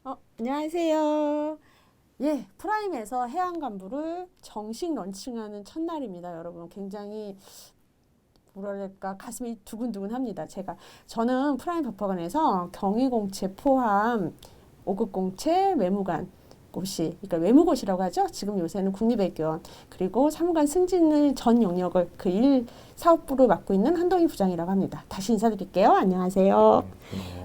안녕하세요. 예, 프라임에서 해양간부를 정식 런칭하는 첫날입니다. 여러분 굉장히 뭐랄까 가슴이 두근두근합니다. 저는 프라임 법학원에서 경희공채 포함 5급공채 외무관 고시, 그러니까 외무고시라고 하죠. 지금 요새는 국립외교원 그리고 사무관 승진을 전 영역을 그 일 사업부를 맡고 있는 한동희 부장이라고 합니다. 다시 인사드릴게요. 안녕하세요.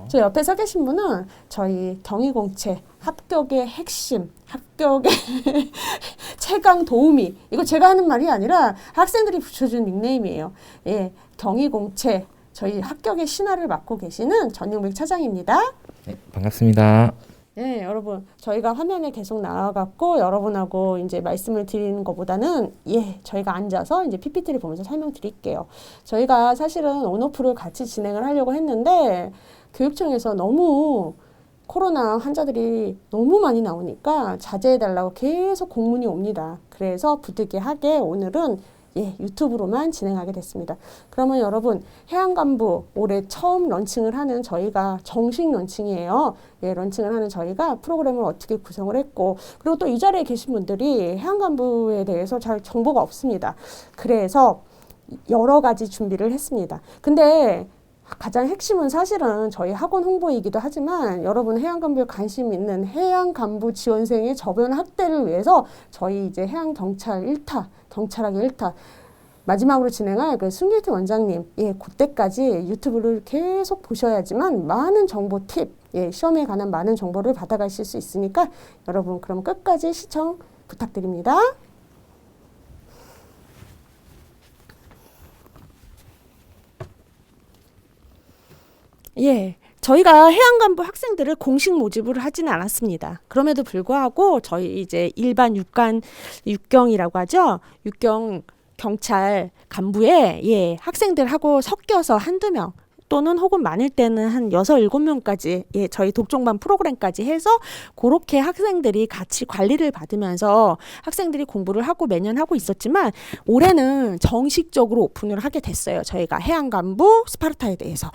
저 옆에 서 계신 분은 저희 경희공채 합격의 핵심, 합격의 최강 도우미. 이거 제가 하는 말이 아니라 학생들이 붙여준 닉네임이에요. 예, 경희공채 저희 합격의 신화를 맡고 계시는 전용백 차장입니다. 네, 반갑습니다. 네, 여러분 저희가 화면에 계속 나와갖고 여러분하고 이제 말씀을 드리는 것보다는 저희가 앉아서 이제 PPT를 보면서 설명드릴게요. 저희가 사실은 온오프를 같이 진행을 하려고 했는데 교육청에서 너무 코로나 환자들이 너무 많이 나오니까 자제해달라고 계속 공문이 옵니다. 그래서 부득이하게 오늘은 유튜브로만 진행하게 됐습니다. 그러면 여러분 해양간부 올해 처음 런칭을 하는 저희가 정식 런칭이에요. 런칭을 하는 저희가 프로그램을 어떻게 구성을 했고 그리고 또 이 자리에 계신 분들이 해양간부에 대해서 잘 정보가 없습니다. 그래서 여러 가지 준비를 했습니다. 근데 가장 핵심은 사실은 저희 학원 홍보이기도 하지만 여러분 해양간부에 관심 있는 해양간부 지원생의 저변 확대를 위해서 저희 이제 해양경찰 1타, 경찰학 1타 마지막으로 진행할 그 승규태 원장님, 그때까지 유튜브를 계속 보셔야지만 많은 정보 팁, 시험에 관한 많은 정보를 받아가실 수 있으니까 여러분 그럼 끝까지 시청 부탁드립니다. 저희가 해양간부 학생들을 공식 모집을 하지는 않았습니다. 그럼에도 불구하고 저희 이제 일반 육경이라고 하죠. 육경 경찰 간부에 학생들하고 섞여서 한두 명 또는 혹은 많을 때는 한 6, 7명까지 저희 독종반 프로그램까지 해서 그렇게 학생들이 같이 관리를 받으면서 학생들이 공부를 하고 매년 하고 있었지만 올해는 정식적으로 오픈을 하게 됐어요. 저희가 해양간부 스파르타에 대해서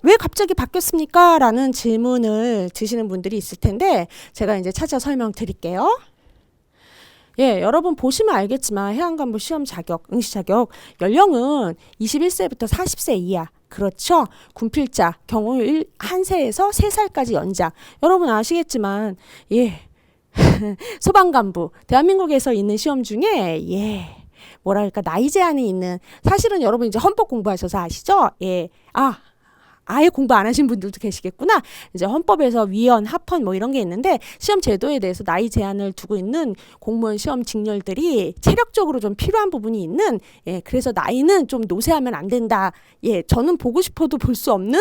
왜 갑자기 바뀌었습니까? 라는 질문을 드시는 분들이 있을 텐데 제가 이제 차차 설명드릴게요. 여러분 보시면 알겠지만 해양간부 시험 자격, 응시 자격 연령은 21세부터 40세 이하. 그렇죠. 군필자 경우 1세에서 3살까지 연장. 여러분 아시겠지만 소방간부 대한민국에서 있는 시험 중에 뭐랄까 나이 제한이 있는 사실은 여러분 이제 헌법 공부하셔서 아시죠? 아예 공부 안 하신 분들도 계시겠구나. 이제 헌법에서 위헌, 합헌 뭐 이런 게 있는데 시험 제도에 대해서 나이 제한을 두고 있는 공무원 시험 직렬들이 체력적으로 좀 필요한 부분이 있는 그래서 나이는 좀 노쇠하면 안 된다. 저는 보고 싶어도 볼 수 없는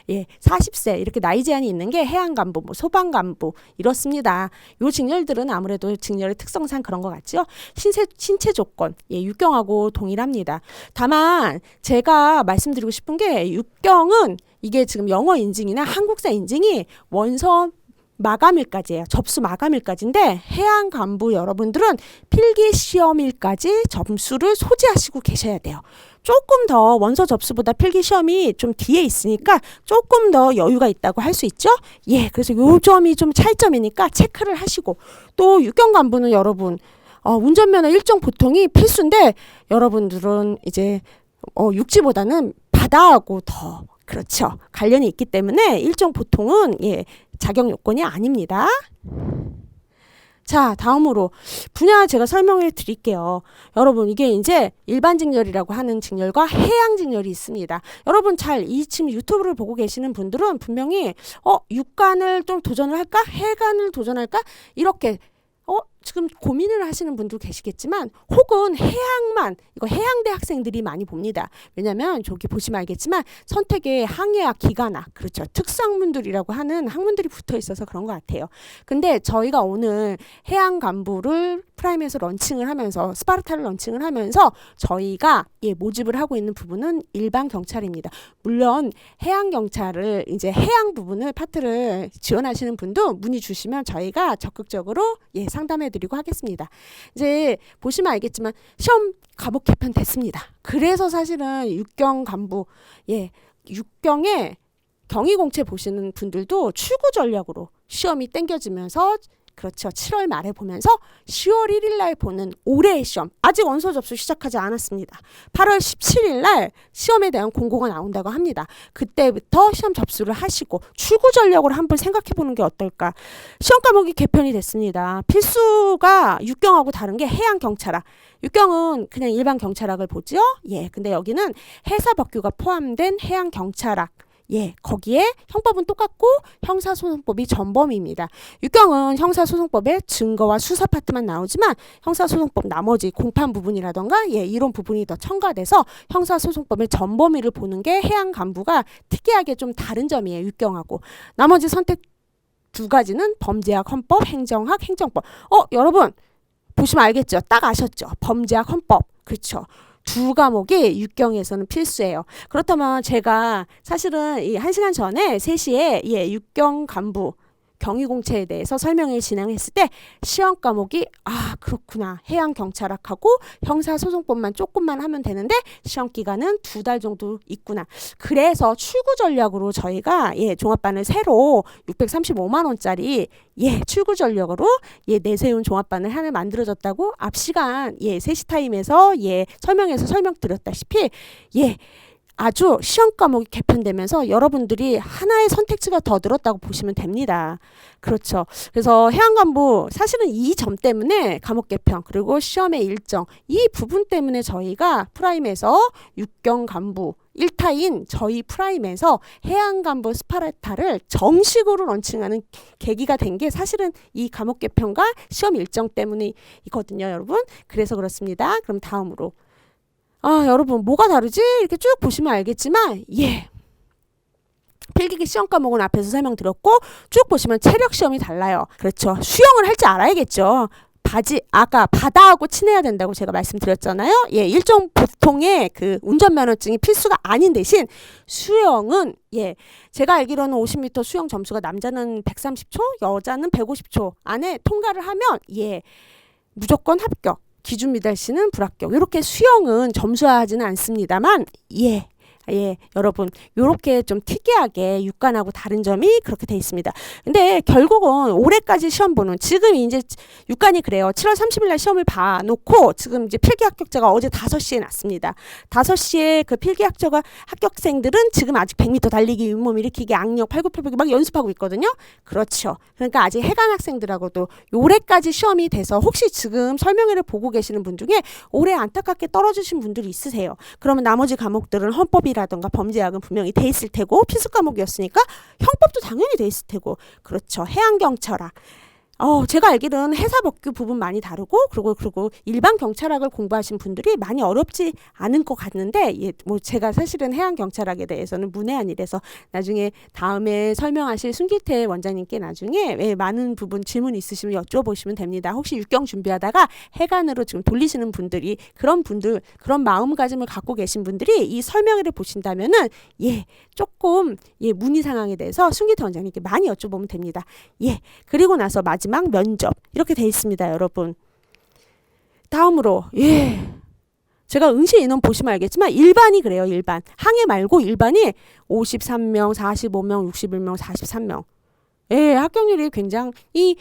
40세 이렇게 나이 제한이 있는 게 해양간부, 뭐 소방간부 이렇습니다. 요 직렬들은 아무래도 직렬의 특성상 그런 것 같죠. 신체 조건 육경하고 동일합니다. 다만 제가 말씀드리고 싶은 게 육경은 이게 지금 영어 인증이나 한국사 인증이 원서 마감일까지예요. 접수 마감일까지인데 해양간부 여러분들은 필기시험일까지 점수를 소지하시고 계셔야 돼요. 조금 더 원서 접수보다 필기시험이 좀 뒤에 있으니까 조금 더 여유가 있다고 할 수 있죠. 그래서 요 점이 좀 차이점이니까 체크를 하시고 또 육경간부는 여러분 운전면허 1종 보통이 필수인데 여러분들은 이제 육지보다는 바다하고 더 그렇죠. 관련이 있기 때문에 일종 보통은 자격 요건이 아닙니다. 자, 다음으로 분야 제가 설명해 드릴게요. 여러분 이게 이제 일반 직렬이라고 하는 직렬과 해양 직렬이 있습니다. 여러분 지금 유튜브를 보고 계시는 분들은 분명히 육간을 좀 도전을 할까? 해관을 도전할까? 이렇게 지금 고민을 하시는 분도 계시겠지만 혹은 해양만 이거 해양대 학생들이 많이 봅니다. 왜냐하면 저기 보시면 알겠지만 선택에 항해학, 기관학 그렇죠. 특성문들이라고 하는 학문들이 붙어 있어서 그런 것 같아요. 근데 저희가 오늘 해양간부를 프라임에서 런칭을 하면서 스파르타를 런칭을 하면서 저희가 모집을 하고 있는 부분은 일반 경찰입니다. 물론 해양 경찰을 이제 해양 부분을 파트를 지원하시는 분도 문의 주시면 저희가 적극적으로 상담해 드리고 하겠습니다. 이제 보시면 알겠지만 시험 과목 개편 됐습니다. 그래서 사실은 육경 간부 육경에 경희공채 보시는 분들도 출구 전략으로 시험이 땡겨지면서 그렇죠. 7월 말에 보면서 10월 1일 날 보는 올해의 시험. 아직 원서 접수 시작하지 않았습니다. 8월 17일 날 시험에 대한 공고가 나온다고 합니다. 그때부터 시험 접수를 하시고 출구 전략으로 한번 생각해 보는 게 어떨까. 시험 과목이 개편이 됐습니다. 필수가 육경하고 다른 게 해양 경찰학. 육경은 그냥 일반 경찰학을 보죠. 예. 근데 여기는 해사법규가 포함된 해양 경찰학. 예, 거기에 형법은 똑같고 형사소송법이 전범위입니다. 육경은 형사소송법의 증거와 수사 파트만 나오지만 형사소송법 나머지 공판 부분이라던가 예, 이론 부분이 더 첨가돼서 형사소송법의 전범위를 보는 게 해양간부가 특이하게 좀 다른 점이에요. 육경하고. 나머지 선택 두 가지는 범죄학, 헌법, 행정학, 행정법. 여러분 보시면 알겠죠? 딱 아셨죠? 범죄학, 헌법. 그렇죠. 두 과목이 육경에서는 필수예요. 그렇다면 제가 사실은 이 1시간 전에 3시에 예, 육경 간부 경희공채에 대해서 설명을 진행했을 때 시험 과목이 그렇구나. 해양경찰학하고 형사소송법만 조금만 하면 되는데 시험 기간은 2달 정도 있구나. 그래서 출구 전략으로 저희가 예, 종합반을 새로 635만 원짜리 예, 출구 전략으로 예, 내세운 종합반을 하나 만들어졌다고 앞 시간 예, 3시 타임에서 예, 설명드렸다시피 예, 아주 시험 과목이 개편되면서 여러분들이 하나의 선택지가 더 늘었다고 보시면 됩니다. 그렇죠. 그래서 해양간부 사실은 이 점 때문에 과목 개편 그리고 시험의 일정 이 부분 때문에 저희가 프라임에서 육경간부 1타인 저희 프라임에서 해양간부 스파르타를 정식으로 런칭하는 계기가 된 게 사실은 이 과목 개편과 시험 일정 때문이거든요, 여러분. 그래서 그렇습니다. 그럼 다음으로 여러분 뭐가 다르지? 이렇게 쭉 보시면 알겠지만 예. 필기계 시험 과목은 앞에서 설명드렸고 쭉 보시면 체력 시험이 달라요. 그렇죠. 수영을 할 줄 알아야겠죠. 아까 바다하고 친해야 된다고 제가 말씀드렸잖아요. 예, 일종 보통의 그 운전면허증이 필수가 아닌 대신 수영은 예, 제가 알기로는 50m 수영 점수가 남자는 130초, 여자는 150초 안에 통과를 하면 예, 무조건 합격. 기준 미달 씨는 불합격. 이렇게 수영은 점수화하지는 않습니다만 여러분 요렇게 좀 특이하게 육간하고 다른 점이 그렇게 돼 있습니다. 근데 결국은 올해까지 시험 보는 지금 이제 육간이 그래요. 7월 30일 날 시험을 봐놓고 지금 이제 필기 합격자가 어제 5시에 났습니다. 5시에 그 필기 합격생들은 지금 아직 100m 달리기, 윗몸 일으키기, 악력, 팔굽혀펴기 막 연습하고 있거든요. 그렇죠. 그러니까 아직 해관 학생들하고도 올해까지 시험이 돼서 혹시 지금 설명회를 보고 계시는 분 중에 올해 안타깝게 떨어지신 분들이 있으세요. 그러면 나머지 과목들은 헌법이 라던가 범죄학은 분명히 돼 있을 테고 필수 과목이었으니까 형법도 당연히 돼 있을 테고 그렇죠. 해양경찰학 제가 알기로는 해사법규 부분 많이 다르고 그리고 일반 경찰학을 공부하신 분들이 많이 어렵지 않은 것 같는데 예, 뭐 제가 사실은 해양경찰학에 대해서는 문외한이라서 나중에 다음에 설명하실 순길태 원장님께 나중에 예, 많은 부분 질문 있으시면 여쭤보시면 됩니다. 혹시 육경 준비하다가 해관으로 지금 돌리시는 분들이 그런 마음가짐을 갖고 계신 분들이 이 설명회를 보신다면은 예, 조금 예, 문의 상황에 대해서 순길태 원장님께 많이 여쭤보면 됩니다. 예, 그리고 나서 마지막 면접 이렇게 돼 있습니다, 여러분. 다음으로 제가 응시 인원 보시면 알겠지만 일반이 그래요. 일반 항해 말고 일반이 53명, 45명, 61명, 43명. 예, 합격률이 굉장히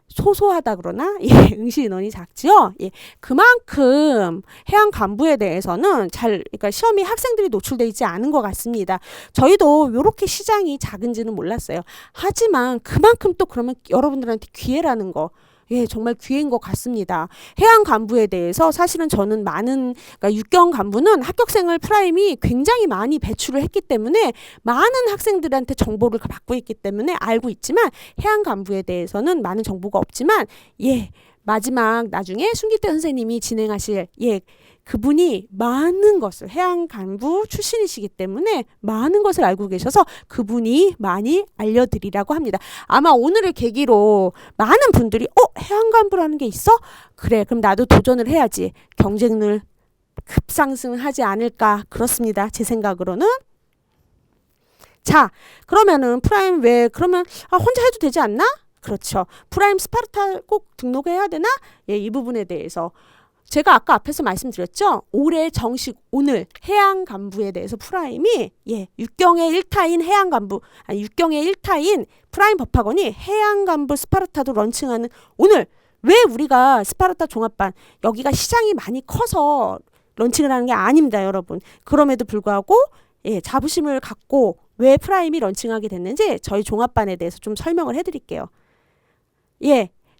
소소하다 그러나 응시 인원이 작지요. 예, 그만큼 해양 간부에 대해서는 그러니까 시험이 학생들이 노출되어 있지 않은 것 같습니다. 저희도 이렇게 시장이 작은지는 몰랐어요. 하지만 그만큼 또 그러면 여러분들한테 기회라는 거. 예, 정말 기회인 것 같습니다. 해양 간부에 대해서 사실은 저는 그러니까 육경 간부는 합격생을 프라임이 굉장히 많이 배출을 했기 때문에 많은 학생들한테 정보를 받고 있기 때문에 알고 있지만 해양 간부에 대해서는 많은 정보가 없지만 마지막 나중에 순길태 선생님이 진행하실 그분이 많은 것을 해양 간부 출신이시기 때문에 많은 것을 알고 계셔서 그분이 많이 알려드리라고 합니다. 아마 오늘을 계기로 많은 분들이 해양 간부라는 게 있어? 그래, 그럼 나도 도전을 해야지. 경쟁률 급상승하지 않을까 그렇습니다. 제 생각으로는. 자, 그러면은 프라임 그러면 혼자 해도 되지 않나? 그렇죠. 프라임 스파르타 꼭 등록해야 되나? 이 부분에 대해서 제가 아까 앞에서 말씀드렸죠. 올해 정식 오늘 해양간부에 대해서 프라임이 6경의 1타인 해양간부, 아니 6경의 1타인 프라임 법학원이 해양간부 스파르타도 런칭하는 오늘, 왜 우리가 스파르타 종합반 여기가 시장이 많이 커서 런칭을 하는 게 아닙니다, 여러분. 그럼에도 불구하고 자부심을 갖고 왜 프라임이 런칭하게 됐는지 저희 종합반에 대해서 좀 설명을 해드릴게요.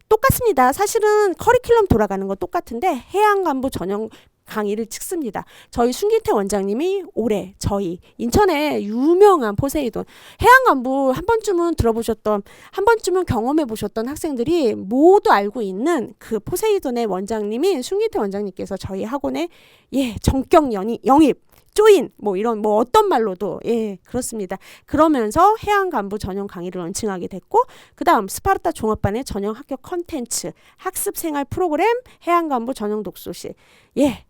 똑같습니다. 사실은 커리큘럼 돌아가는 건 똑같은데 해양간부 전용 강의를 찍습니다. 저희 순기태 원장님이 올해 저희 인천의 유명한 포세이돈 해양간부 한 번쯤은 들어보셨던, 한 번쯤은 경험해 보셨던 학생들이 모두 알고 있는 그 포세이돈의 원장님이 순기태 원장님께서 저희 학원에 전격 영입 조인 이런 어떤 말로도 그렇습니다. 그러면서 해양간부 전용 강의를 런칭하게 됐고, 그 다음 스파르타 종합반의 전용 학교 컨텐츠 학습생활 프로그램 해양간부 전용 독서실,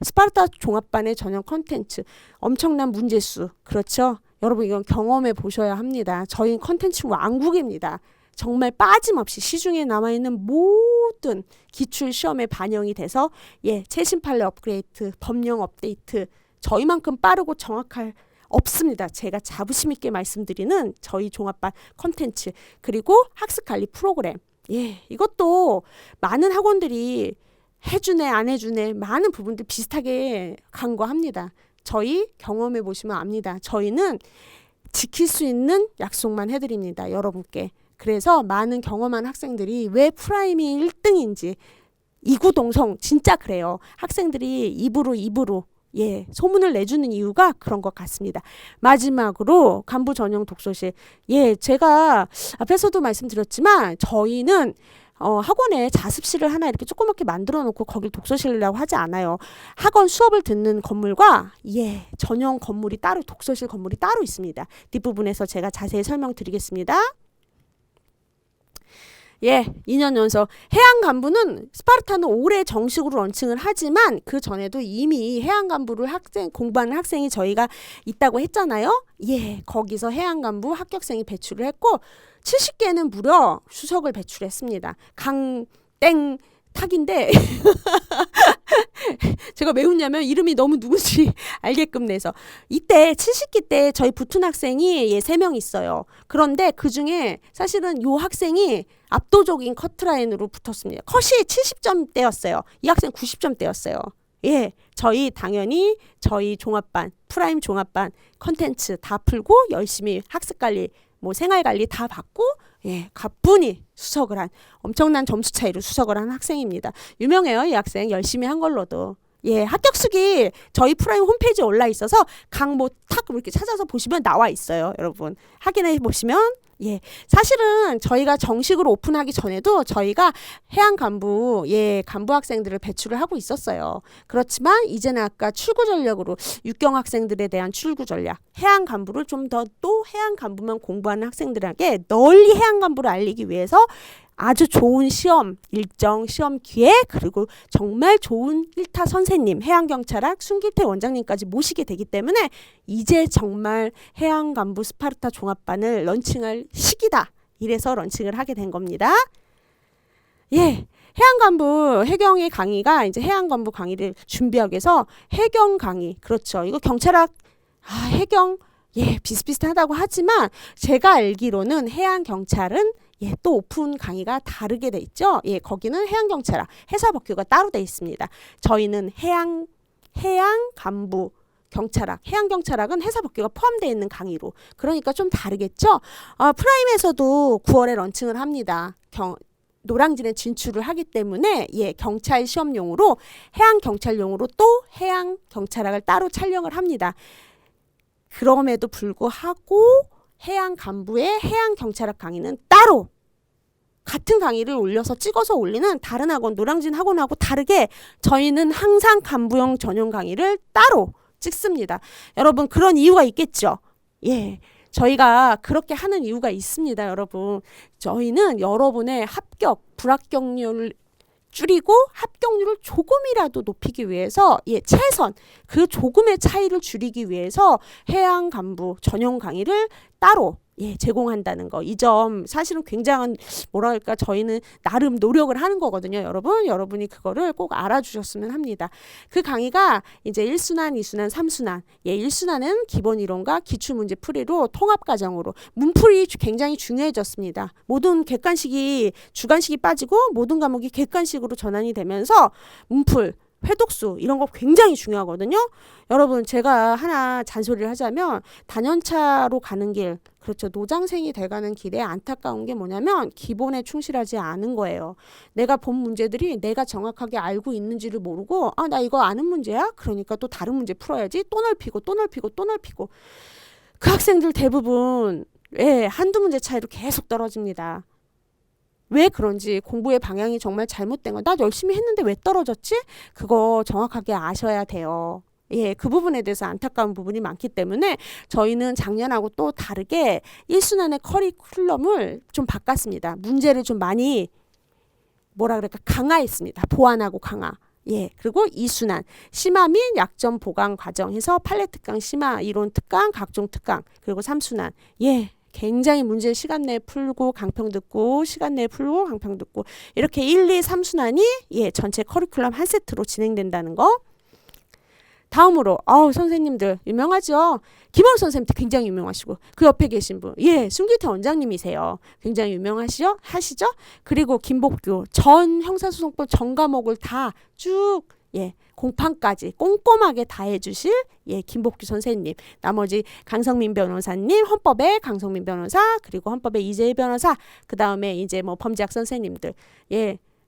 스파르타 종합반의 전용 컨텐츠 엄청난 문제수, 그렇죠? 여러분 이건 경험해 보셔야 합니다. 저희 컨텐츠 왕국입니다. 정말 빠짐없이 시중에 남아있는 모든 기출 시험에 반영이 돼서 최신 판례 업그레이드, 법령 업데이트, 저희만큼 빠르고 정확할 없습니다. 제가 자부심 있게 말씀드리는 저희 종합반 컨텐츠, 그리고 학습관리 프로그램. 이것도 많은 학원들이 해주네 안 해주네 많은 부분들 비슷하게 간과합니다. 저희 경험해 보시면 압니다. 저희는 지킬 수 있는 약속만 해드립니다, 여러분께. 그래서 많은 경험한 학생들이 왜 프라임이 1등인지 이구동성 진짜 그래요. 학생들이 입으로 소문을 내주는 이유가 그런 것 같습니다. 마지막으로 간부 전용 독서실. 제가 앞에서도 말씀드렸지만 저희는 학원에 자습실을 하나 이렇게 조그맣게 만들어 놓고 거길 독서실이라고 하지 않아요. 학원 수업을 듣는 건물과 전용 건물이 따로, 독서실 건물이 따로 있습니다. 뒷부분에서 제가 자세히 설명드리겠습니다. 2년 연속 해양간부는 스파르타는 올해 정식으로 런칭을 하지만 그 전에도 이미 해양간부를 공부하는 학생이 저희가 있다고 했잖아요. 거기서 해양간부 합격생이 배출을 했고 70개는 무려 수석을 배출했습니다. 강땡 탁인데 제가 왜 웃냐면 이름이 너무 누군지 알게끔 내서, 이때 70기 때 저희 붙은 학생이 3명 있어요. 그런데 그중에 사실은 요 학생이 압도적인 커트라인으로 붙었습니다. 컷이 70점대였어요. 이 학생 90점대였어요. 저희 당연히 저희 종합반, 프라임 종합반 컨텐츠 다 풀고 열심히 학습관리, 생활관리 다 받고 가뿐히 수석을 한, 엄청난 점수 차이로 수석을 한 학생입니다. 유명해요, 이 학생. 열심히 한 걸로도. 합격수기 저희 프라임 홈페이지에 올라 있어서 탁 이렇게 찾아서 보시면 나와 있어요, 여러분. 확인해 보시면. 사실은 저희가 정식으로 오픈하기 전에도 저희가 해양간부 간부 학생들을 배출을 하고 있었어요. 그렇지만 이제는 아까 출구 전략으로 6경 학생들에 대한 출구 전략, 해양간부를 좀 더 또 해양간부만 공부하는 학생들에게 널리 해양간부를 알리기 위해서 아주 좋은 시험 일정, 시험 기회, 그리고 정말 좋은 1타 선생님, 해양경찰학 순기태 원장님까지 모시게 되기 때문에 이제 정말 해양간부 스파르타 종합반을 런칭할 시기다. 이래서 런칭을 하게 된 겁니다. 해양간부, 해경의 강의가 이제 해양간부 강의를 준비하기 위해서 해경 강의, 그렇죠. 이거 경찰학, 해경, 비슷비슷하다고 하지만 제가 알기로는 해양경찰은 또 오픈 강의가 다르게 돼 있죠. 거기는 해양경찰학, 해사법규가 따로 돼 있습니다. 저희는 해양간부 경찰학, 해양경찰학은 해사법규가 포함되어 있는 강의로. 그러니까 좀 다르겠죠. 프라임에서도 9월에 런칭을 합니다. 노량진에 진출을 하기 때문에 경찰 시험용으로, 해양경찰용으로 또 해양경찰학을 따로 촬영을 합니다. 그럼에도 불구하고 해양간부의 해양경찰학 강의는 따로 같은 강의를 올려서 찍어서 올리는 다른 학원, 노량진 학원하고 다르게 저희는 항상 간부용 전용 강의를 따로 찍습니다. 여러분 그런 이유가 있겠죠. 저희가 그렇게 하는 이유가 있습니다, 여러분. 저희는 여러분의 합격, 불합격률을 줄이고 합격률을 조금이라도 높이기 위해서 최선, 그 조금의 차이를 줄이기 위해서 해양간부 전용 강의를 따로 제공한다는 거. 이 점 사실은 굉장한 뭐랄까 저희는 나름 노력을 하는 거거든요. 여러분이 그거를 꼭 알아주셨으면 합니다. 그 강의가 이제 1순환, 2순환, 3순환. 1순환은 기본 이론과 기출 문제 풀이로 통합 과정으로 문풀이 굉장히 중요해졌습니다. 모든 객관식이 주관식이 빠지고 모든 과목이 객관식으로 전환이 되면서 문풀 회독수 이런 거 굉장히 중요하거든요. 여러분 제가 하나 잔소리를 하자면 단연차로 가는 길 그렇죠. 노장생이 돼가는 길에 안타까운 게 뭐냐면 기본에 충실하지 않은 거예요. 내가 본 문제들이 내가 정확하게 알고 있는지를 모르고 나 이거 아는 문제야? 그러니까 또 다른 문제 풀어야지. 또 넓히고 또 넓히고 또 넓히고 그 학생들 대부분 한두 문제 차이로 계속 떨어집니다. 왜 그런지 공부의 방향이 정말 잘못된 거. 나 열심히 했는데 왜 떨어졌지? 그거 정확하게 아셔야 돼요. 그 부분에 대해서 안타까운 부분이 많기 때문에 저희는 작년하고 또 다르게 1순환의 커리큘럼을 좀 바꿨습니다. 문제를 좀 많이 강화했습니다. 보완하고 강화. 그리고 2순환 심화 및 약점 보강 과정에서 판례 특강, 심화 이론 특강, 각종 특강. 그리고 3순환. 굉장히 문제 시간 내에 풀고 강평 듣고 시간 내에 풀고 강평 듣고 이렇게 1, 2, 3순환이 전체 커리큘럼 한 세트로 진행된다는 거. 다음으로 선생님들 유명하죠. 김원우 선생님도 굉장히 유명하시고 그 옆에 계신 분 숨기태 원장님이세요. 굉장히 유명하시죠? 그리고 김복규 전 형사소송법 전 과목을 다 쭉 공판까지 꼼꼼하게 다 해주실 김복규 선생님, 나머지 강성민 변호사님, 헌법의 강성민 변호사, 그리고 헌법의 이재희 변호사, 그 다음에 이제 범죄학 선생님들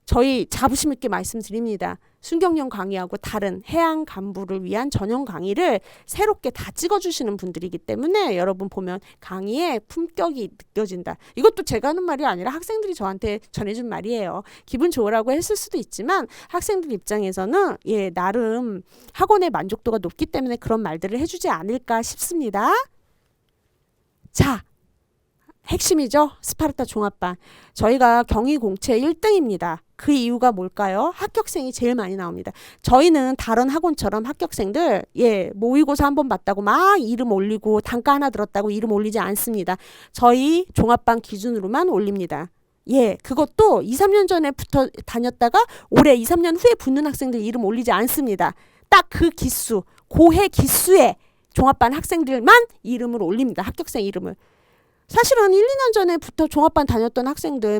저희 자부심 있게 말씀드립니다. 순경련 강의하고 다른 해양 간부를 위한 전용 강의를 새롭게 다 찍어주시는 분들이기 때문에 여러분 보면 강의에 품격이 느껴진다. 이것도 제가 하는 말이 아니라 학생들이 저한테 전해준 말이에요. 기분 좋으라고 했을 수도 있지만 학생들 입장에서는 나름 학원의 만족도가 높기 때문에 그런 말들을 해주지 않을까 싶습니다. 자, 핵심이죠. 스파르타 종합반. 저희가 경희 공채 1등입니다. 그 이유가 뭘까요? 합격생이 제일 많이 나옵니다. 저희는 다른 학원처럼 합격생들 모의고사 한번 봤다고 막 이름 올리고 단가 하나 들었다고 이름 올리지 않습니다. 저희 종합반 기준으로만 올립니다. 그것도 2, 3년 전에 붙어 다녔다가 올해 2, 3년 후에 붙는 학생들 이름 올리지 않습니다. 딱 그 기수, 고해 기수의 종합반 학생들만 이름을 올립니다. 합격생 이름을. 사실은 1, 2년 전에부터 종합반 다녔던 학생들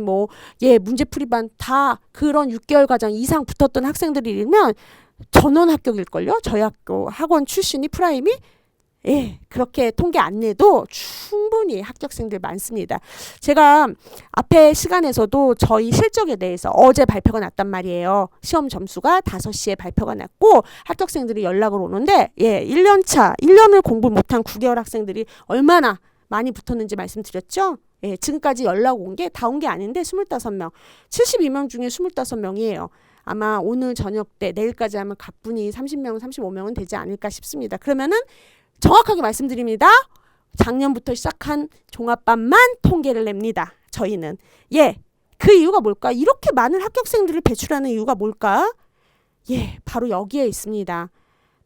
문제풀이반 다 그런 6개월 과정 이상 붙었던 학생들이면 전원 합격일걸요. 저희 학교 학원 출신이 프라임이 그렇게 통계 안 내도 충분히 합격생들 많습니다. 제가 앞에 시간에서도 저희 실적에 대해서 어제 발표가 났단 말이에요. 시험 점수가 5시에 발표가 났고 합격생들이 연락을 오는데 1년을 공부 못한 9개월 학생들이 얼마나 많이 붙었는지 말씀드렸죠. 지금까지 연락 온 게 다 온 게 아닌데 25명, 72명 중에 25명이에요. 아마 오늘 저녁 때 내일까지 하면 가뿐히 30명, 35명은 되지 않을까 싶습니다. 그러면은 정확하게 말씀드립니다. 작년부터 시작한 종합반만 통계를 냅니다. 저희는. 그 이유가 뭘까? 이렇게 많은 합격생들을 배출하는 이유가 뭘까? 바로 여기에 있습니다.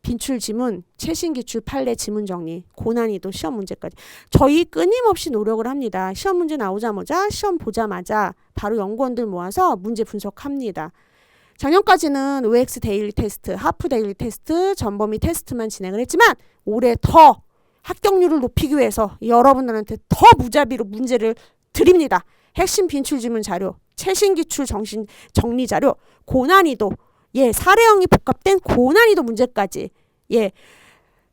빈출 지문, 최신 기출 판례 지문 정리, 고난이도 시험 문제까지 저희 끊임없이 노력을 합니다. 시험 문제 나오자마자 시험 보자마자 바로 연구원들 모아서 문제 분석합니다. 작년까지는 OX 데일리 테스트, 하프 데일리 테스트, 전범위 테스트만 진행을 했지만 올해 더 합격률을 높이기 위해서 여러분들한테 더 무자비로 문제를 드립니다. 핵심 빈출 지문 자료, 최신 기출 정리 자료, 고난이도 사례형이 복합된 고난이도 문제까지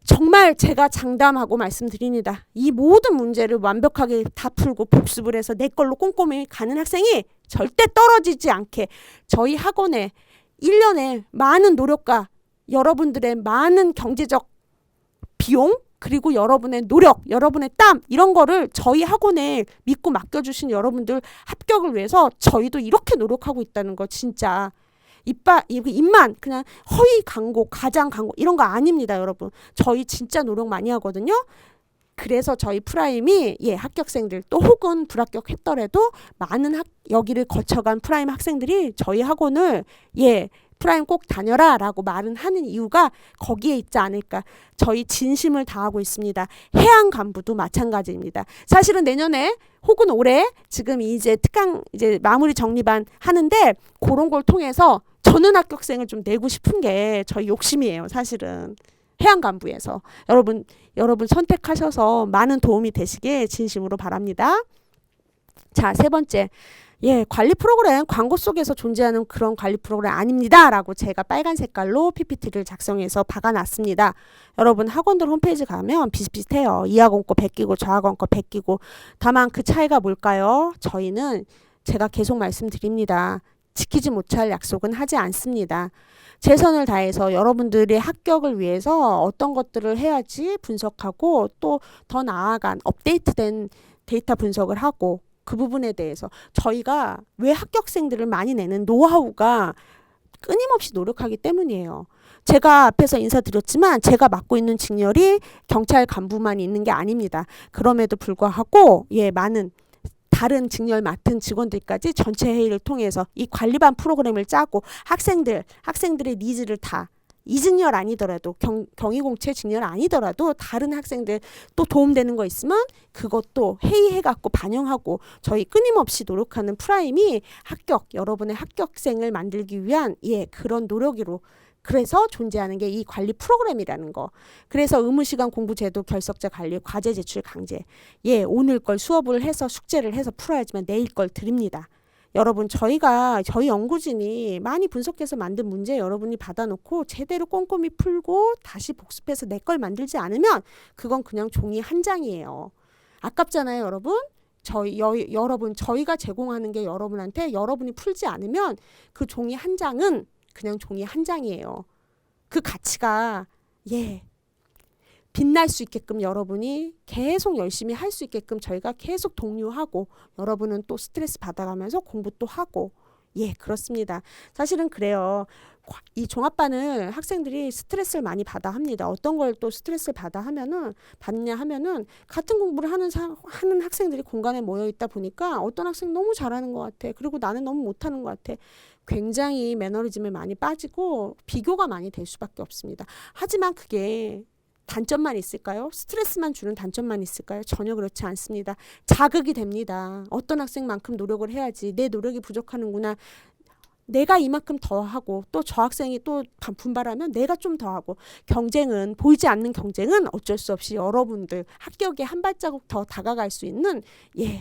정말 제가 장담하고 말씀드립니다. 이 모든 문제를 완벽하게 다 풀고 복습을 해서 내 걸로 꼼꼼히 가는 학생이 절대 떨어지지 않게 저희 학원에 1년에 많은 노력과 여러분들의 많은 경제적 비용 그리고 여러분의 노력, 여러분의 땀 이런 거를 저희 학원에 믿고 맡겨주신 여러분들 합격을 위해서 저희도 이렇게 노력하고 있다는 거 진짜 입만 그냥 허위 광고, 가장 광고 이런 거 아닙니다, 여러분. 저희 진짜 노력 많이 하거든요. 그래서 저희 프라임이 합격생들 또 혹은 불합격했더라도 많은 여기를 거쳐간 프라임 학생들이 저희 학원을 프라임 꼭 다녀라 라고 말은 하는 이유가 거기에 있지 않을까. 저희 진심을 다하고 있습니다. 해양 간부도 마찬가지입니다. 사실은 내년에 혹은 올해 지금 이제 특강 이제 마무리 정리반 하는데 그런 걸 통해서 전원 합격생을 좀 내고 싶은 게 저희 욕심이에요. 사실은 해양 간부에서 여러분 선택하셔서 많은 도움이 되시길 진심으로 바랍니다. 자, 세 번째. 관리 프로그램 광고 속에서 존재하는 그런 관리 프로그램 아닙니다 라고 제가 빨간 색깔로 PPT를 작성해서 박아놨습니다. 여러분 학원들 홈페이지 가면 비슷비슷해요. 이 학원 거 베끼고 저 학원 거 베끼고. 다만 그 차이가 뭘까요? 저희는 제가 계속 말씀드립니다. 지키지 못할 약속은 하지 않습니다. 최선을 다해서 여러분들의 합격을 위해서 어떤 것들을 해야지 분석하고 또 더 나아간 업데이트된 데이터 분석을 하고 그 부분에 대해서 저희가 왜 합격생들을 많이 내는 노하우가 끊임없이 노력하기 때문이에요. 제가 앞에서 인사드렸지만 제가 맡고 있는 직렬이 경찰 간부만 있는 게 아닙니다. 그럼에도 불구하고 많은 다른 직렬 맡은 직원들까지 전체 회의를 통해서 이 관리반 프로그램을 짜고 학생들의 니즈를 다 이 직렬 아니더라도 경희공채 직렬 아니더라도 다른 학생들 또 도움되는 거 있으면 그것도 회의해갖고 반영하고 저희 끊임없이 노력하는 프라임이 여러분의 합격생을 만들기 위한 그런 노력으로 그래서 존재하는 게 이 관리 프로그램이라는 거. 그래서 의무시간 공부제도 결석자 관리 과제 제출 강제. 오늘 걸 수업을 해서 숙제를 해서 풀어야지만 내일 걸 드립니다. 여러분 저희 연구진이 많이 분석해서 만든 문제 여러분이 받아놓고 제대로 꼼꼼히 풀고 다시 복습해서 내 걸 만들지 않으면 그건 그냥 종이 한 장이에요. 아깝잖아요 여러분. 저희가 제공하는 게 여러분한테 여러분이 풀지 않으면 그 종이 한 장은 그냥 종이 한 장이에요. 그 가치가 빛날 수 있게끔 여러분이 계속 열심히 할 수 있게끔 저희가 계속 독려하고 여러분은 또 스트레스 받아가면서 공부 또 하고 그렇습니다. 사실은 그래요. 이 종합반을 학생들이 스트레스를 많이 받아 합니다. 어떤 걸 또 스트레스를 받느냐 하면은 같은 공부를 하는 학생들이 공간에 모여 있다 보니까 어떤 학생 너무 잘하는 것 같아. 그리고 나는 너무 못하는 것 같아. 굉장히 매너리즘에 많이 빠지고 비교가 많이 될 수밖에 없습니다. 하지만 그게 단점만 있을까요? 스트레스만 주는 단점만 있을까요? 전혀 그렇지 않습니다. 자극이 됩니다. 어떤 학생만큼 노력을 해야지. 내 노력이 부족하는구나. 내가 이만큼 더 하고 또 저 학생이 또 분발하면 내가 좀 더 하고 보이지 않는 경쟁은 어쩔 수 없이 여러분들 합격에 한 발자국 더 다가갈 수 있는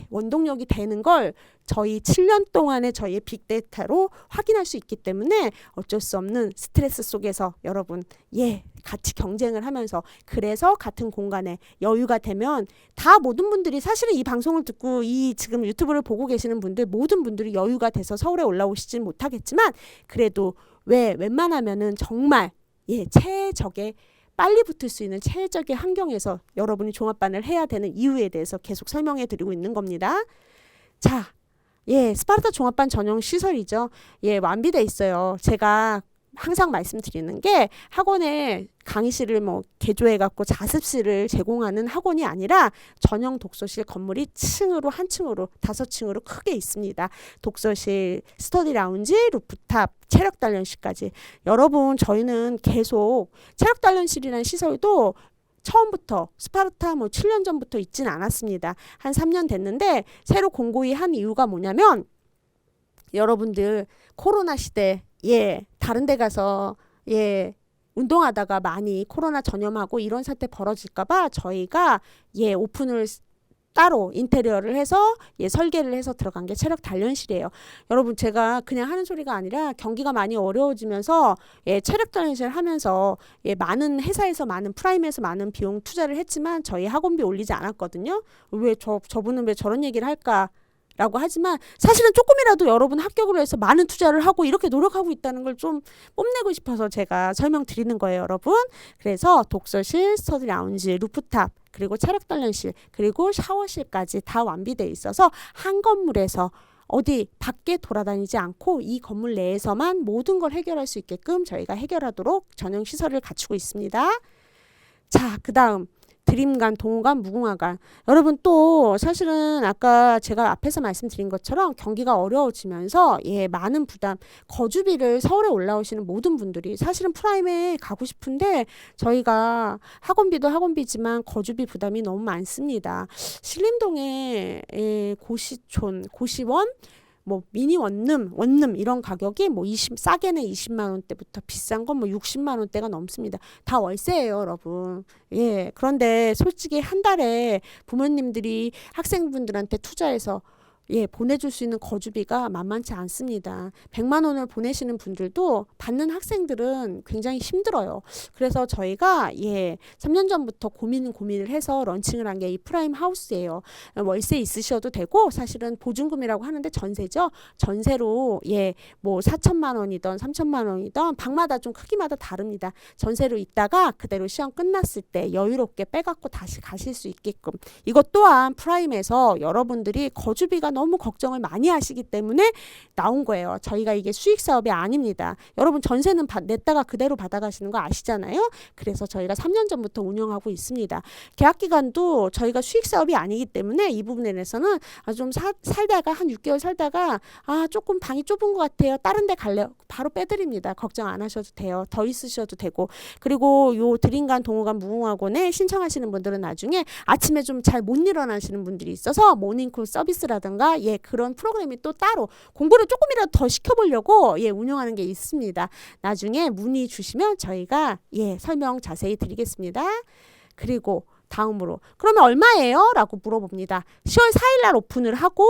원동력이 되는 걸 저희 7년 동안의 저희의 빅데이터로 확인할 수 있기 때문에 어쩔 수 없는 스트레스 속에서 여러분 같이 경쟁을 하면서 그래서 같은 공간에 여유가 되면 다 모든 분들이 사실은 이 방송을 듣고 이 지금 유튜브를 보고 계시는 분들 모든 분들이 여유가 돼서 서울에 올라오시진 못하겠지만 그래도 웬만하면은 정말 최적의 빨리 붙을 수 있는 최적의 환경에서 여러분이 종합반을 해야 되는 이유에 대해서 계속 설명해 드리고 있는 겁니다. 자, 스파르타 종합반 전용 시설이죠. 완비돼 있어요. 제가 항상 말씀드리는 게 학원에 강의실을 개조해 갖고 자습실을 제공하는 학원이 아니라 전용 독서실 건물이 한 층으로 5층으로 크게 있습니다. 독서실, 스터디 라운지, 루프탑, 체력 단련실까지. 여러분 저희는 계속 체력 단련실이라는 시설도 처음부터 스파르타 7년 전부터 있진 않았습니다. 한 3년 됐는데 새로 공고히 한 이유가 뭐냐면 여러분들 코로나 시대 다른 데 가서 운동하다가 많이 코로나 전염하고 이런 사태 벌어질까봐 저희가 오픈을 따로 인테리어를 해서 설계를 해서 들어간 게 체력 단련실이에요. 여러분 제가 그냥 하는 소리가 아니라 경기가 많이 어려워지면서 체력 단련실 하면서 많은 회사에서 많은 프라임에서 많은 비용 투자를 했지만 저희 학원비 올리지 않았거든요. 왜 저분은 왜 저런 얘기를 할까? 라고 하지만 사실은 조금이라도 여러분 합격을 위해서 많은 투자를 하고 이렇게 노력하고 있다는 걸 좀 뽐내고 싶어서 제가 설명드리는 거예요 여러분. 그래서 독서실, 스터디 라운지, 루프탑 그리고 체력 단련실 그리고 샤워실까지 다 완비되어 있어서 한 건물에서 어디 밖에 돌아다니지 않고 이 건물 내에서만 모든 걸 해결할 수 있게끔 저희가 해결하도록 전용 시설을 갖추고 있습니다. 자, 그 다음 드림관, 동호관, 무궁화관. 여러분 또 사실은 아까 제가 앞에서 말씀드린 것처럼 경기가 어려워지면서 많은 부담, 거주비를 서울에 올라오시는 모든 분들이 사실은 프라임에 가고 싶은데 저희가 학원비도 학원비지만 거주비 부담이 너무 많습니다. 신림동에 고시촌, 고시원 뭐 미니 원룸 이런 가격이 뭐 싸게는 20만 원대부터 비싼 건 뭐 60만 원대가 넘습니다. 다 월세예요, 여러분. 그런데 솔직히 한 달에 부모님들이 학생분들한테 투자해서 보내줄 수 있는 거주비가 만만치 않습니다. 100만 원을 보내시는 분들도 받는 학생들은 굉장히 힘들어요. 그래서 저희가 3년 전부터 고민을 해서 런칭을 한 게 이 프라임 하우스예요. 월세 있으셔도 되고 사실은 보증금이라고 하는데 전세죠. 전세로 뭐 4천만 원이든 3천만 원이든 방마다 좀 크기마다 다릅니다. 전세로 있다가 그대로 시험 끝났을 때 여유롭게 빼갖고 다시 가실 수 있게끔 이것 또한 프라임에서 여러분들이 거주비가 너무 걱정을 많이 하시기 때문에 나온 거예요. 저희가 이게 수익 사업이 아닙니다. 여러분 전세는 냈다가 그대로 받아가시는 거 아시잖아요. 그래서 저희가 3년 전부터 운영하고 있습니다. 계약 기간도 저희가 수익 사업이 아니기 때문에 이 부분에 대해서는 좀 살다가 한 6개월 살다가 조금 방이 좁은 것 같아요. 다른 데 갈래요. 바로 빼드립니다. 걱정 안 하셔도 돼요. 더 있으셔도 되고. 그리고 요 드림관, 동호관, 무궁화관에 신청하시는 분들은 나중에 아침에 좀 잘 못 일어나시는 분들이 있어서 모닝콜 서비스라든가 그런 프로그램이 또 따로 공부를 조금이라도 더 시켜보려고 운영하는 게 있습니다. 나중에 문의 주시면 저희가 설명 자세히 드리겠습니다. 그리고 다음으로 그러면 얼마예요? 라고 물어봅니다. 10월 4일 날 오픈을 하고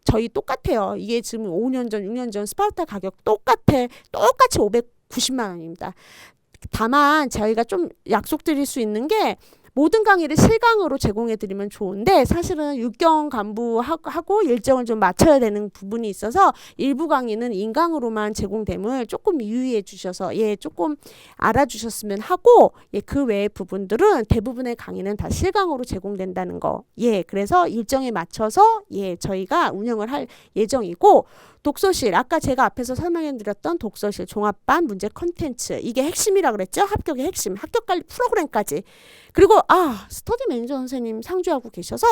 저희 똑같아요. 이게 지금 5년 전, 6년 전 스파르타 가격 똑같이 590만 원입니다. 다만 저희가 좀 약속드릴 수 있는 게 모든 강의를 실강으로 제공해 드리면 좋은데 사실은 육경 간부하고 일정을 좀 맞춰야 되는 부분이 있어서 일부 강의는 인강으로만 제공됨을 조금 유의해 주셔서 조금 알아주셨으면 하고 그 외의 부분들은 대부분의 강의는 다 실강으로 제공된다는 거. 그래서 일정에 맞춰서 저희가 운영을 할 예정이고 독서실 아까 제가 앞에서 설명해 드렸던 독서실 종합반 문제 컨텐츠 이게 핵심이라 그랬죠. 합격의 핵심 합격관리 프로그램까지 그리고 스터디 매니저 선생님 상주하고 계셔서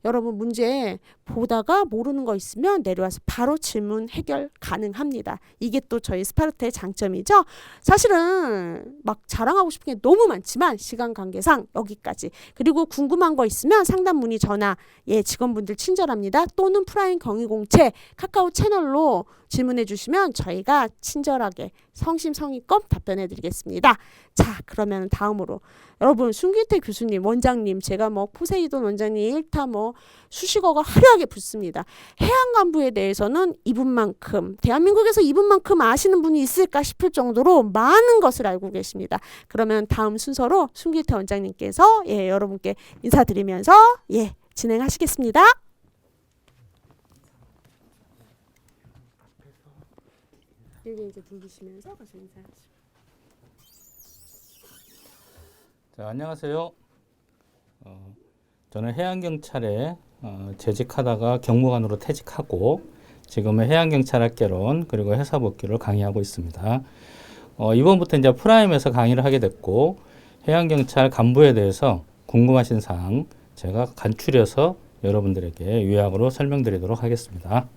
여러분 문제 보다가 모르는 거 있으면 내려와서 바로 질문 해결 가능합니다. 이게 또 저희 스파르타의 장점이죠. 사실은 막 자랑하고 싶은 게 너무 많지만 시간 관계상 여기까지 그리고 궁금한 거 있으면 상담 문의 전화 직원분들 친절합니다. 또는 프라임 경위공채 카카오 채널로 질문해 주시면 저희가 친절하게 성심성의껏 답변해 드리겠습니다. 자 그러면 다음으로 여러분 순기태 교수님 원장님 제가 뭐 포세이돈 원장님 1타 뭐 수식어가 화려하게 붙습니다. 해양간부에 대해서는 이분만큼 대한민국에서 이분만큼 아시는 분이 있을까 싶을 정도로 많은 것을 알고 계십니다. 그러면 다음 순서로 순기태 원장님께서 여러분께 인사드리면서 진행하시겠습니다. 여기 이제 누르시면서 가서 인사하시죠. 자, 안녕하세요. 저는 해양경찰에 재직하다가 경무관으로 퇴직하고 지금은 해양경찰학개론 그리고 회사복귀를 강의하고 있습니다. 이번부터 이제 프라임에서 강의를 하게 됐고 해양경찰 간부에 대해서 궁금하신 사항 제가 간추려서 여러분들에게 요약으로 설명드리도록 하겠습니다.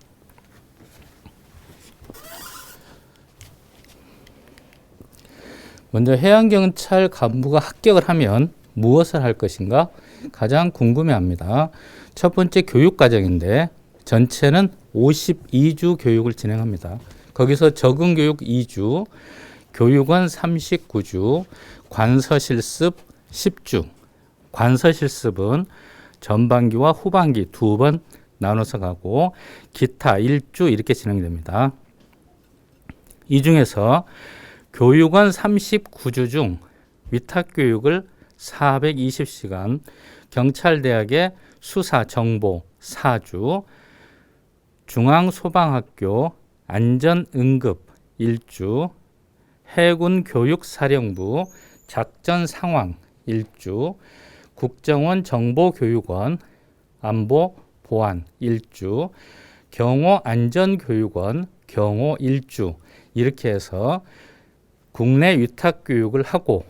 먼저 해양경찰 간부가 합격을 하면 무엇을 할 것인가 가장 궁금해합니다. 첫 번째 교육과정인데 전체는 52주 교육을 진행합니다. 거기서 적응교육 2주, 교육원 39주, 관서실습 10주. 관서실습은 전반기와 후반기 2번 나눠서 가고 기타 1주 이렇게 진행됩니다. 이 중에서 교육원 39주 중 위탁교육을 420시간, 경찰대학의 수사정보 4주, 중앙소방학교 안전응급 1주, 해군교육사령부 작전상황 1주, 국정원 정보교육원 안보보안 1주, 경호안전교육원 경호 1주 이렇게 해서 국내 위탁교육을 하고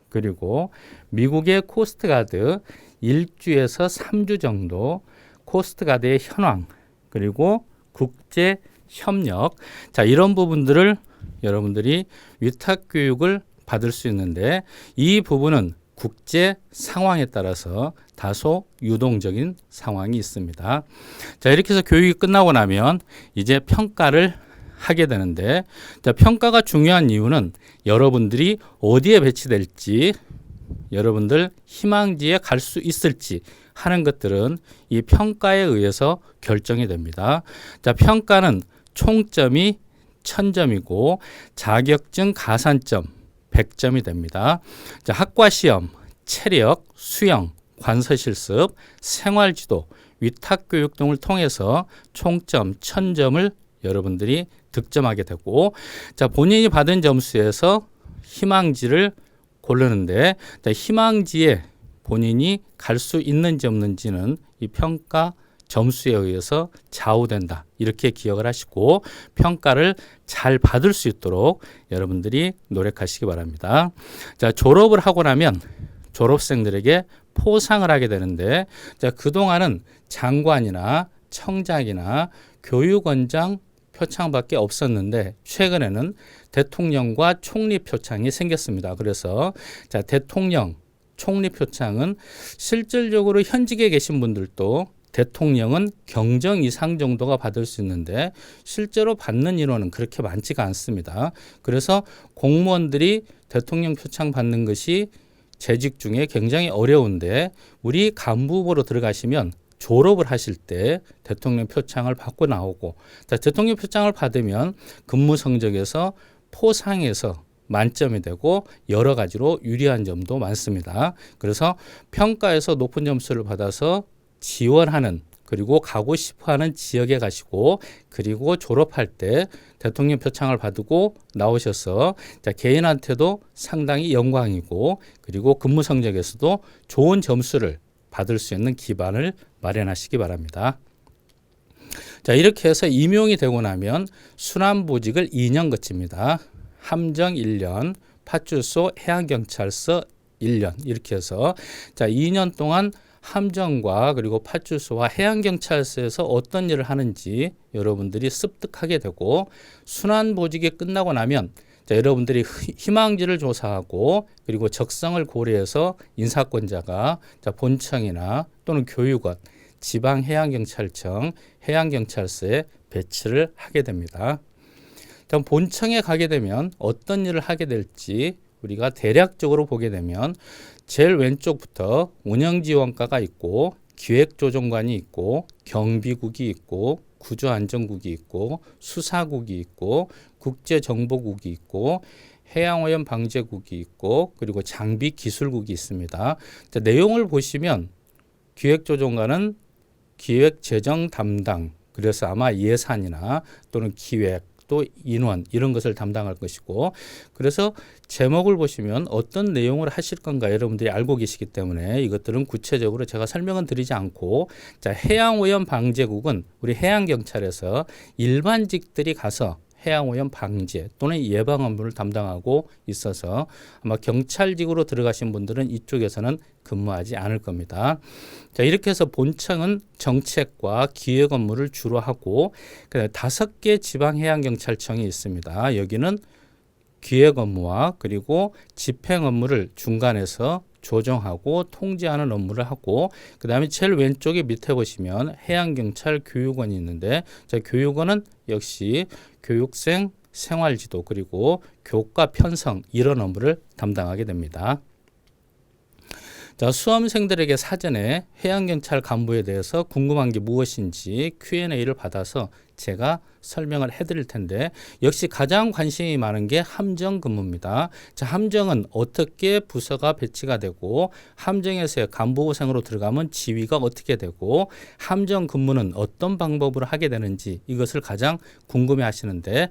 그리고 미국의 코스트가드 1주에서 3주 정도, 코스트가드의 현황, 그리고 국제 협력, 자, 이런 부분들을 여러분들이 위탁 교육을 받을 수 있는데, 이 부분은 국제 상황에 따라서 다소 유동적인 상황이 있습니다. 자, 이렇게 해서 교육이 끝나고 나면 이제 평가를 하게 되는데, 자, 평가가 중요한 이유는 여러분들이 어디에 배치될지, 여러분들 희망지에 갈 수 있을지 하는 것들은 이 평가에 의해서 결정이 됩니다. 자, 평가는 총점이 1000점이고 자격증 가산점 100점이 됩니다. 자, 학과 시험, 체력, 수영, 관서 실습, 생활지도, 위탁 교육 등을 통해서 총점 1000점을 여러분들이 득점하게 되고, 자, 본인이 받은 점수에서 희망지를 고르는데, 자, 희망지에 본인이 갈 수 있는지 없는지는 이 평가 점수에 의해서 좌우된다. 이렇게 기억을 하시고 평가를 잘 받을 수 있도록 여러분들이 노력하시기 바랍니다. 자, 졸업을 하고 나면 졸업생들에게 포상을 하게 되는데, 자, 그동안은 장관이나 청장이나 교육원장 표창밖에 없었는데 최근에는 대통령과 총리 표창이 생겼습니다. 그래서 자, 대통령, 총리 표창은 실질적으로 현직에 계신 분들도 대통령은 경정 이상 정도가 받을 수 있는데 실제로 받는 인원은 그렇게 많지가 않습니다. 그래서 공무원들이 대통령 표창 받는 것이 재직 중에 굉장히 어려운데, 우리 간부 후보로 들어가시면 졸업을 하실 때 대통령 표창을 받고 나오고, 자, 대통령 표창을 받으면 근무 성적에서 포상에서 만점이 되고 여러 가지로 유리한 점도 많습니다. 그래서 평가에서 높은 점수를 받아서 지원하는, 그리고 가고 싶어하는 지역에 가시고, 그리고 졸업할 때 대통령 표창을 받고 나오셔서 자, 개인한테도 상당히 영광이고, 그리고 근무 성적에서도 좋은 점수를 받을 수 있는 기반을 마련하시기 바랍니다. 자, 이렇게 해서 임용이 되고 나면 순환보직을 2년 거칩니다. 함정 1년, 파출소 해양경찰서 1년, 이렇게 해서 자, 2년 동안 함정과 그리고 파출소와 해양경찰서에서 어떤 일을 하는지 여러분들이 습득하게 되고, 순환보직이 끝나고 나면 자, 여러분들이 희망지를 조사하고 그리고 적성을 고려해서 인사권자가 자, 본청이나 또는 교육원, 지방해양경찰청, 해양경찰서에 배치를 하게 됩니다. 그럼 본청에 가게 되면 어떤 일을 하게 될지 우리가 대략적으로 보게 되면 제일 왼쪽부터 운영지원과가 있고, 기획조정관이 있고, 경비국이 있고, 구조안전국이 있고, 수사국이 있고, 국제정보국이 있고, 해양오염 방제국이 있고, 그리고 장비기술국이 있습니다. 자, 내용을 보시면 기획조정관은 기획재정 담당, 그래서 아마 예산이나 또는 기획, 또 인원 이런 것을 담당할 것이고, 그래서 제목을 보시면 어떤 내용을 하실 건가 여러분들이 알고 계시기 때문에 이것들은 구체적으로 제가 설명은 드리지 않고, 자, 해양오염 방제국은 우리 해양경찰에서 일반직들이 가서 해양오염 방제 또는 예방 업무를 담당하고 있어서 아마 경찰직으로 들어가신 분들은 이쪽에서는 근무하지 않을 겁니다. 자, 이렇게 해서 본청은 정책과 기획 업무를 주로 하고, 5개 지방해양경찰청이 있습니다. 여기는 기획 업무와 그리고 집행 업무를 중간에서 조정하고 통제하는 업무를 하고, 그 다음에 제일 왼쪽에 밑에 보시면 해양경찰 교육원이 있는데, 자, 교육원은 역시 교육생 생활지도 그리고 교과 편성 이런 업무를 담당하게 됩니다. 자, 수험생들에게 사전에 해양경찰 간부에 대해서 궁금한 게 무엇인지 Q&A를 받아서 제가 설명을 해드릴 텐데, 역시 가장 관심이 많은 게 함정 근무입니다. 자, 함정은 어떻게 부서가 배치가 되고, 함정에서의 간부생으로 들어가면 지위가 어떻게 되고, 함정 근무는 어떤 방법으로 하게 되는지 이것을 가장 궁금해 하시는데,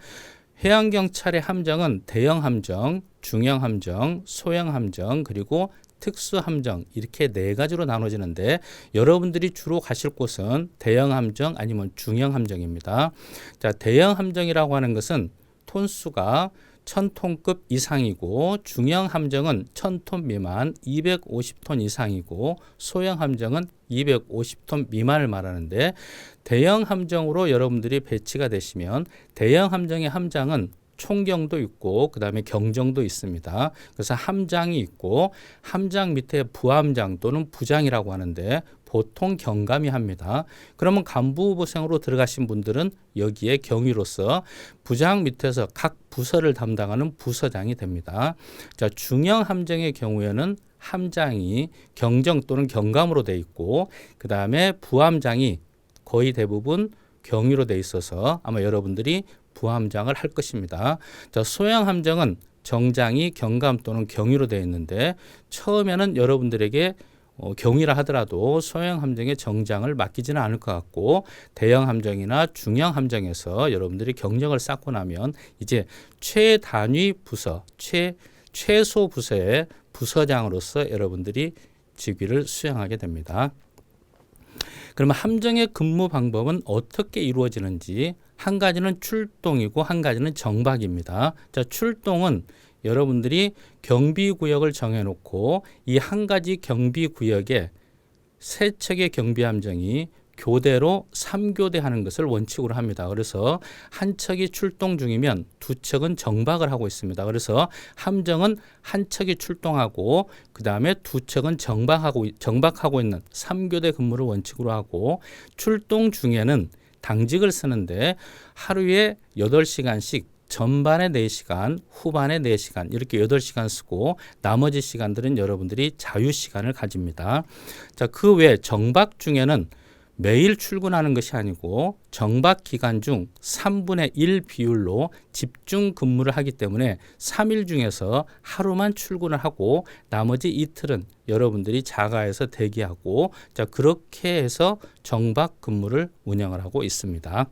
해양경찰의 함정은 대형 함정, 중형 함정, 소형 함정, 그리고 특수함정 이렇게 4가지로 나눠지는데, 여러분들이 주로 가실 곳은 대형함정 아니면 중형함정입니다. 자, 대형함정이라고 하는 것은 톤수가 1000톤급 이상이고 중형 함정은 1000톤 미만 250톤 이상이고 소형 함정은 250톤 미만을 말하는데 대형 함정으로 여러분들이 배치가 되시면 대형 함정의 함장은 총경도 있고 그 다음에 경정도 있습니다. 그래서 함장이 있고 함장 밑에 부함장 또는 부장이라고 하는데 보통 경감이 합니다. 그러면 간부부생으로 들어가신 분들은 여기에 경위로서 부장 밑에서 각 부서를 담당하는 부서장이 됩니다. 자, 중형 함정의 경우에는 함장이 경정 또는 경감으로 돼 있고 그 다음에 부함장이 거의 대부분 경위로 돼 있어서 아마 여러분들이 부함장을 할 것입니다. 자, 소형 함정은 정장이 경감 또는 경위로 되어 있는데 처음에는 여러분들에게 경위라 하더라도 소형 함정의 정장을 맡기지는 않을 것 같고 대형 함정이나 중형 함정에서 여러분들이 경력을 쌓고 나면 이제 최단위 부서, 최소 부서의 부서장으로서 여러분들이 직위를 수행하게 됩니다. 그러면 함정의 근무 방법은 어떻게 이루어지는지 한 가지는 출동이고 한 가지는 정박입니다. 자, 출동은 여러분들이 경비구역을 정해놓고 이 한 가지 경비구역에 세 척의 경비함정이 교대로 3교대 하는 것을 원칙으로 합니다. 그래서 한 척이 출동 중이면 두 척은 정박을 하고 있습니다. 그래서 함정은 한 척이 출동하고 그 다음에 두 척은 정박하고 있는 3교대 근무를 원칙으로 하고 출동 중에는 당직을 쓰는데 하루에 8시간씩 전반에 4시간, 후반에 4시간 이렇게 8시간 쓰고 나머지 시간들은 여러분들이 자유시간을 가집니다. 자, 그 외 정박 중에는 매일 출근하는 것이 아니고 정박 기간 중 3분의 1 비율로 집중 근무를 하기 때문에 3일 중에서 하루만 출근을 하고 나머지 이틀은 여러분들이 자가에서 대기하고 자, 그렇게 해서 정박 근무를 운영을 하고 있습니다.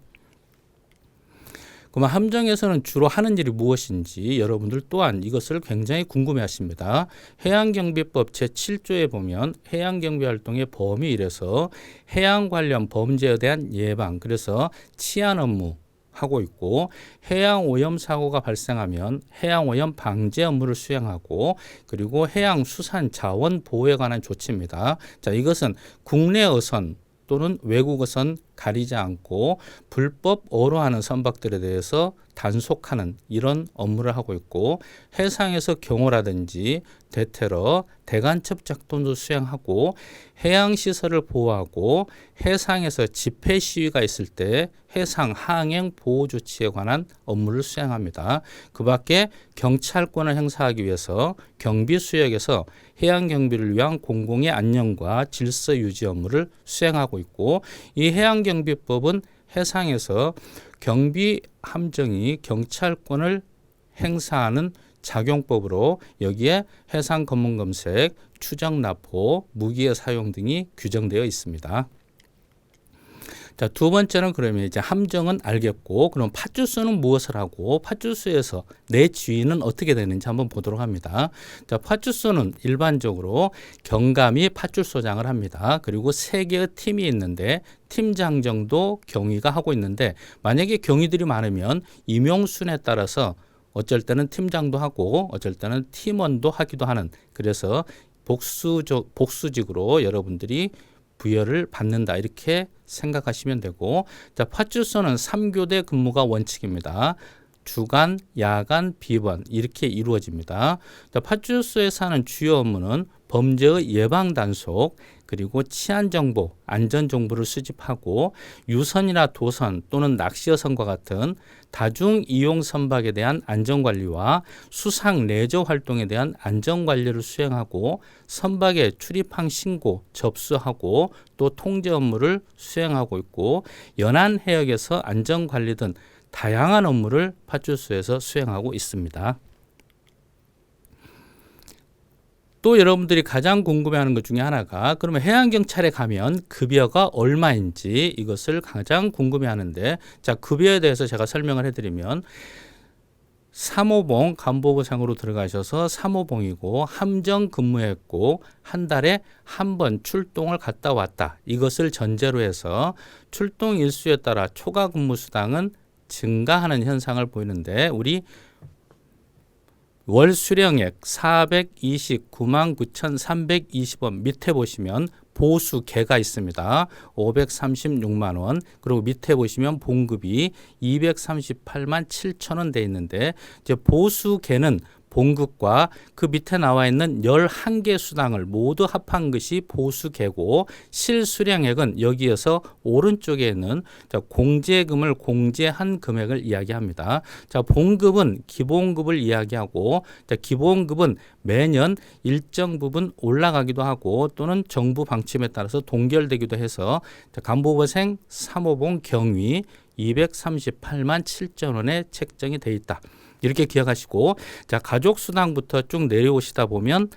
그러면 함정에서는 주로 하는 일이 무엇인지 여러분들 또한 이것을 굉장히 궁금해하십니다. 해양경비법 제7조에 보면 해양경비활동의 범위 1에서 해양 관련 범죄에 대한 예방, 그래서 치안 업무 하고 있고 해양오염 사고가 발생하면 해양오염 방제 업무를 수행하고 그리고 해양수산자원 보호에 관한 조치입니다. 자, 이것은 국내 어선 또는 외국 어선 가리지 않고 불법 어로하는 선박들에 대해서 단속하는 이런 업무를 하고 있고 해상에서 경호라든지 대테러, 대간첩 작전도 수행하고 해양시설을 보호하고 해상에서 집회 시위가 있을 때 해상 항행 보호 조치에 관한 업무를 수행합니다. 그 밖에 경찰권을 행사하기 위해서 경비수역에서 해양경비를 위한 공공의 안녕과 질서 유지 업무를 수행하고 있고 이 해양경비법은 해상에서 경비 함정이 경찰권을 행사하는 작용법으로 여기에 해상 검문 검색, 추적 납포, 무기의 사용 등이 규정되어 있습니다. 자, 두 번째는 그러면 이제 함정은 알겠고 그럼 파출소는 무엇을 하고 파출소에서 내 지위는 어떻게 되는지 한번 보도록 합니다. 자, 파출소는 일반적으로 경감이 파출소장을 합니다. 그리고 3개의 팀이 있는데 팀장 정도 경위가 하고 있는데 만약에 경위들이 많으면 임용순에 따라서 어쩔 때는 팀장도 하고 어쩔 때는 팀원도 하기도 하는 그래서 복수직으로 여러분들이 부여를 받는다 이렇게 생각하시면 되고 자, 파출소는 3교대 근무가 원칙입니다. 주간, 야간, 비번 이렇게 이루어집니다. 자, 파출소에서 하는 주요 업무는 범죄의 예방 단속 그리고 치안 정보, 안전 정보를 수집하고 유선이나 도선 또는 낚시어선과 같은 다중 이용 선박에 대한 안전 관리와 수상 레저 활동에 대한 안전 관리를 수행하고 선박의 출입항 신고, 접수하고 또 통제 업무를 수행하고 있고 연안 해역에서 안전 관리 등 다양한 업무를 파출소에서 수행하고 있습니다. 또 여러분들이 가장 궁금해하는 것 중에 하나가 그러면 해양경찰에 가면 급여가 얼마인지 이것을 가장 궁금해하는데 자, 급여에 대해서 제가 설명을 해드리면 3호봉 간부부상으로 들어가셔서 3호봉이고 함정 근무했고 한 달에 한 번 출동을 갔다 왔다 이것을 전제로 해서 출동 일수에 따라 초과 근무 수당은 증가하는 현상을 보이는데 우리 월 수령액 429만 9,320원 밑에 보시면 보수계가 있습니다. 536만 원. 그리고 밑에 보시면 봉급이 238만 7천 원 돼 있는데 이제 보수계는 봉급과 그 밑에 나와 있는 11개 수당을 모두 합한 것이 보수계고 실수령액은 여기에서 오른쪽에 있는 공제금을 공제한 금액을 이야기합니다. 자, 봉급은 기본급을 이야기하고 기본급은 매년 일정 부분 올라가기도 하고 또는 정부 방침에 따라서 동결되기도 해서 간부고생 3호봉 경위 238만 7천 원에 책정이 돼 있다. 이렇게 기억하시고 자, 가족수당부터 쭉 내려오시다 보면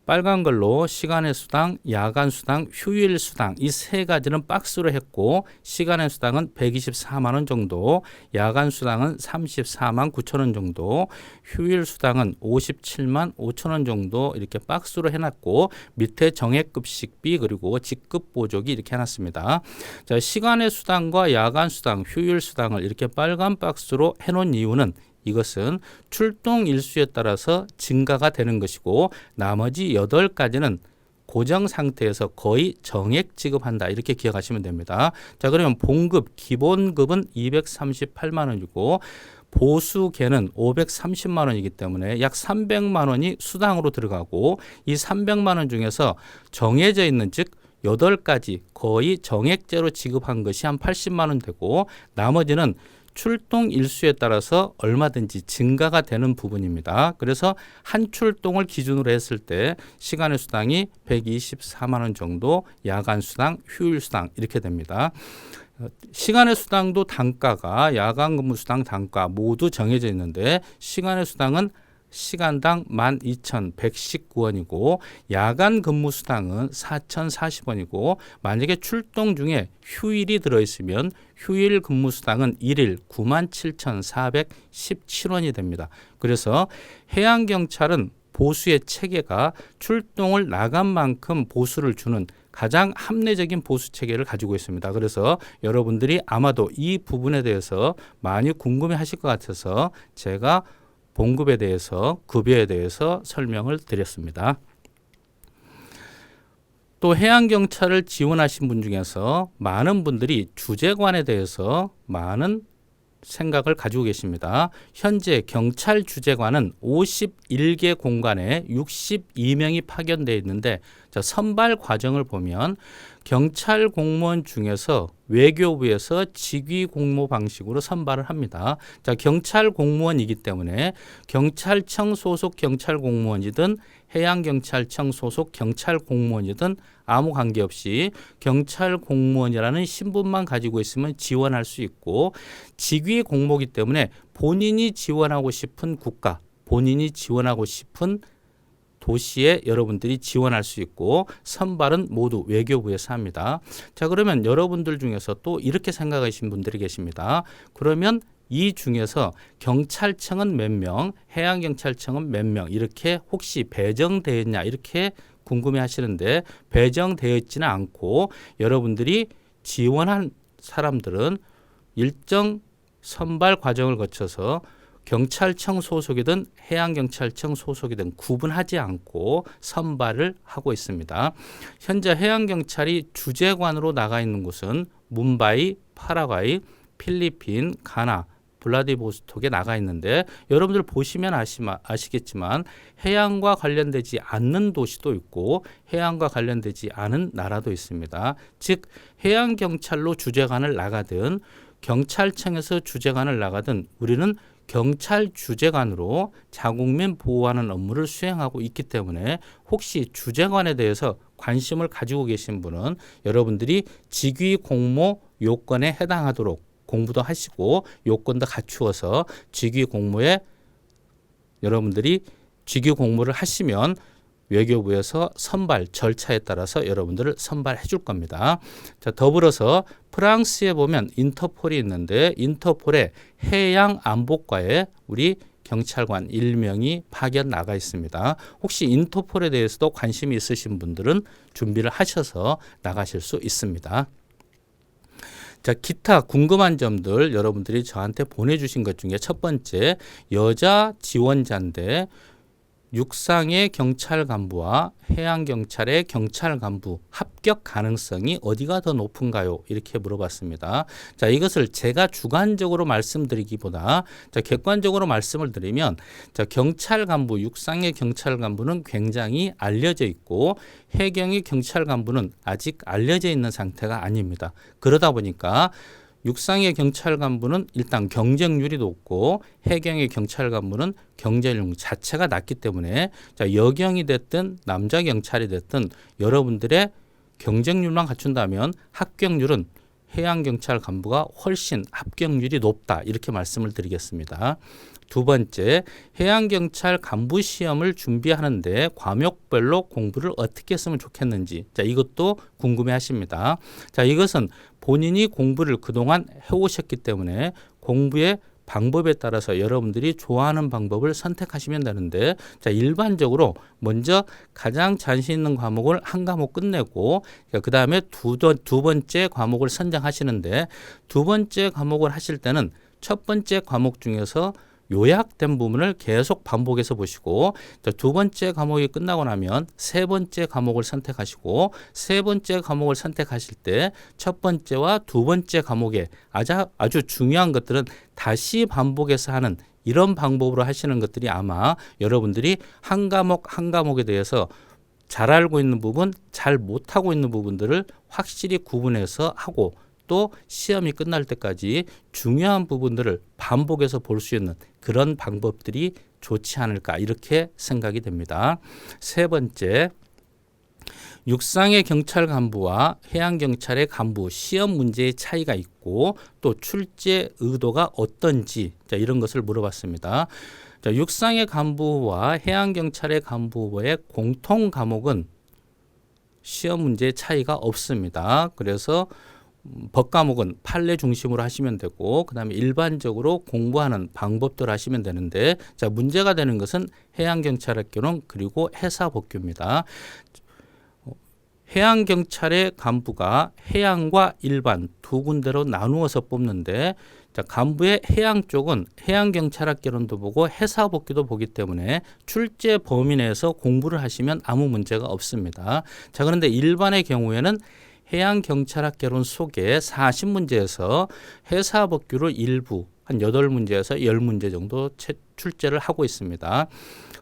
빨간 걸로 시간의 수당, 야간 수당, 휴일 수당 이 세 가지는 박스로 했고 시간의 수당은 124만 원 정도, 야간 수당은 34만 9천 원 정도, 휴일 수당은 57만 5천 원 정도 이렇게 박스로 해놨고 밑에 정액급식비 그리고 직급보조기 이렇게 해놨습니다. 자, 시간의 수당과 야간 수당, 휴일 수당을 이렇게 빨간 박스로 해놓은 이유는 이것은 출동 일수에 따라서 증가가 되는 것이고 나머지 8가지는 고정 상태에서 거의 정액 지급한다. 이렇게 기억하시면 됩니다. 자, 그러면 봉급, 기본급은 238만 원이고 보수계는 530만 원이기 때문에 약 300만 원이 수당으로 들어가고 이 300만 원 중에서 정해져 있는 즉 8가지 거의 정액제로 지급한 것이 한 80만 원 되고 나머지는 출동 일수에 따라서 얼마든지 증가가 되는 부분입니다. 그래서 한 출동을 기준으로 했을 때 시간의 수당이 124만 원 정도, 야간 수당, 휴일 수당 이렇게 됩니다. 시간의 수당도 단가가 야간 근무 수당 단가 모두 정해져 있는데 시간의 수당은 시간당 12,119원이고 야간 근무 수당은 4,040원이고 만약에 출동 중에 휴일이 들어있으면 휴일 근무 수당은 1일 97,417원이 됩니다. 그래서 해양경찰은 보수의 체계가 출동을 나간 만큼 보수를 주는 가장 합리적인 보수 체계를 가지고 있습니다. 그래서 여러분들이 아마도 이 부분에 대해서 많이 궁금해 하실 것 같아서 제가 봉급에 대해서 급여에 대해서 설명을 드렸습니다. 또 해양경찰을 지원하신 분 중에서 많은 분들이 주재관에 대해서 많은 생각을 가지고 계십니다. 현재 경찰 주재관은 51개 공관에 62명이 파견되어 있는데 자, 선발 과정을 보면 경찰 공무원 중에서 외교부에서 직위 공모 방식으로 선발을 합니다. 자, 경찰 공무원이기 때문에 경찰청 소속 경찰 공무원이든 해양경찰청 소속 경찰 공무원이든 아무 관계없이 경찰 공무원이라는 신분만 가지고 있으면 지원할 수 있고 직위 공모이기 때문에 본인이 지원하고 싶은 국가, 본인이 지원하고 싶은 도시에 여러분들이 지원할 수 있고 선발은 모두 외교부에서 합니다. 자, 그러면 여러분들 중에서 또 이렇게 생각하시는 분들이 계십니다. 그러면 이 중에서 경찰청은 몇 명, 해양경찰청은 몇 명 이렇게 혹시 배정되었냐 이렇게 궁금해 하시는데 배정되어 있지는 않고 여러분들이 지원한 사람들은 일정 선발 과정을 거쳐서 경찰청 소속이든 해양경찰청 소속이든 구분하지 않고 선발을 하고 있습니다. 현재 해양경찰이 주재관으로 나가 있는 곳은 뭄바이, 파라과이, 필리핀, 가나, 블라디보스톡에 나가 있는데 여러분들 보시면 아시겠지만 해양과 관련되지 않는 도시도 있고 해양과 관련되지 않은 나라도 있습니다. 즉 해양경찰로 주재관을 나가든 경찰청에서 주재관을 나가든 우리는 경찰 주재관으로 자국민 보호하는 업무를 수행하고 있기 때문에 혹시 주재관에 대해서 관심을 가지고 계신 분은 여러분들이 직위 공모 요건에 해당하도록 공부도 하시고 요건도 갖추어서 직위 공모에 여러분들이 직위 공모를 하시면 외교부에서 선발 절차에 따라서 여러분들을 선발해 줄 겁니다. 자, 더불어서 프랑스에 보면 인터폴이 있는데 인터폴의 해양안보과에 우리 경찰관 1명이 파견 나가 있습니다. 혹시 인터폴에 대해서도 관심이 있으신 분들은 준비를 하셔서 나가실 수 있습니다. 자, 기타 궁금한 점들 여러분들이 저한테 보내주신 것 중에 첫 번째, 여자 지원자인데 육상의 경찰 간부와 해양경찰의 경찰 간부 합격 가능성이 어디가 더 높은가요? 이렇게 물어봤습니다. 자, 이것을 제가 주관적으로 말씀드리기보다 자, 객관적으로 말씀을 드리면 자, 경찰 간부, 육상의 경찰 간부는 굉장히 알려져 있고 해경의 경찰 간부는 아직 알려져 있는 상태가 아닙니다. 그러다 보니까 육상의 경찰 간부는 일단 경쟁률이 높고 해경의 경찰 간부는 경쟁률 자체가 낮기 때문에 자, 여경이 됐든 남자 경찰이 됐든 여러분들의 경쟁률만 갖춘다면 합격률은 해양 경찰 간부가 훨씬 합격률이 높다 이렇게 말씀을 드리겠습니다. 두 번째, 해양경찰 간부 시험을 준비하는데 과목별로 공부를 어떻게 했으면 좋겠는지 자, 이것도 궁금해 하십니다. 자, 이것은 본인이 공부를 그동안 해오셨기 때문에 공부의 방법에 따라서 여러분들이 좋아하는 방법을 선택하시면 되는데 자, 일반적으로 먼저 가장 자신 있는 과목을 한 과목 끝내고 그 다음에 두 번째 과목을 선정하시는데 두 번째 과목을 하실 때는 첫 번째 과목 중에서 요약된 부분을 계속 반복해서 보시고 두 번째 과목이 끝나고 나면 세 번째 과목을 선택하시고 세 번째 과목을 선택하실 때 첫 번째와 두 번째 과목에 아주 중요한 것들은 다시 반복해서 하는 이런 방법으로 하시는 것들이 아마 여러분들이 한 과목 한 과목에 대해서 잘 알고 있는 부분, 잘 못하고 있는 부분들을 확실히 구분해서 하고 또 시험이 끝날 때까지 중요한 부분들을 반복해서 볼 수 있는 그런 방법들이 좋지 않을까 이렇게 생각이 됩니다. 세 번째, 육상의 경찰 간부와 해양 경찰의 간부 시험 문제의 차이가 있고 또 출제 의도가 어떤지 자, 이런 것을 물어봤습니다. 자, 육상의 간부와 해양 경찰의 간부의 공통 과목은 시험 문제의 차이가 없습니다. 그래서 법 과목은 판례 중심으로 하시면 되고 그다음에 일반적으로 공부하는 방법들 하시면 되는데 자, 문제가 되는 것은 해양경찰학교는 그리고 해사법규입니다. 해양경찰의 간부가 해양과 일반 두 군데로 나누어서 뽑는데 자, 간부의 해양 쪽은 해양경찰학개론도 보고 해사법규도 보기 때문에 출제 범위 내에서 공부를 하시면 아무 문제가 없습니다. 자, 그런데 일반의 경우에는 해양경찰학개론 속에 40문제에서 해사법규를 일부 한 8문제에서 10문제 정도 출제를 하고 있습니다.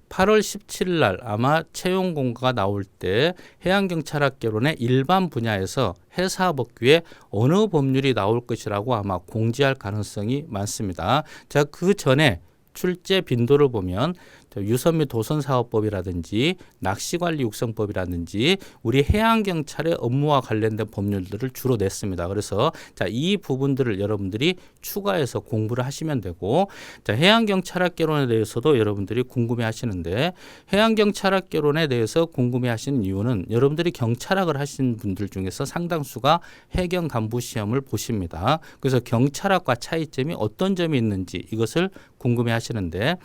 8월 17일 날 아마 채용 공고가 나올 때 해양경찰학개론의 일반 분야에서 해사법규에 어느 법률이 나올 것이라고 아마 공지할 가능성이 많습니다. 자, 그 전에 출제 빈도를 보면 유선 및 도선사업법이라든지 낚시관리육성법이라든지 우리 해양경찰의 업무와 관련된 법률들을 주로 냈습니다. 그래서 자, 이 부분들을 여러분들이 추가해서 공부를 하시면 되고 자, 해양경찰학개론에 대해서도 여러분들이 궁금해 하시는데 해양경찰학개론에 대해서 궁금해 하시는 이유는 여러분들이 경찰학을 하신 분들 중에서 상당수가 해경 간부 시험을 보십니다. 그래서 경찰학과 차이점이 어떤 점이 있는지 이것을 궁금해 하시는데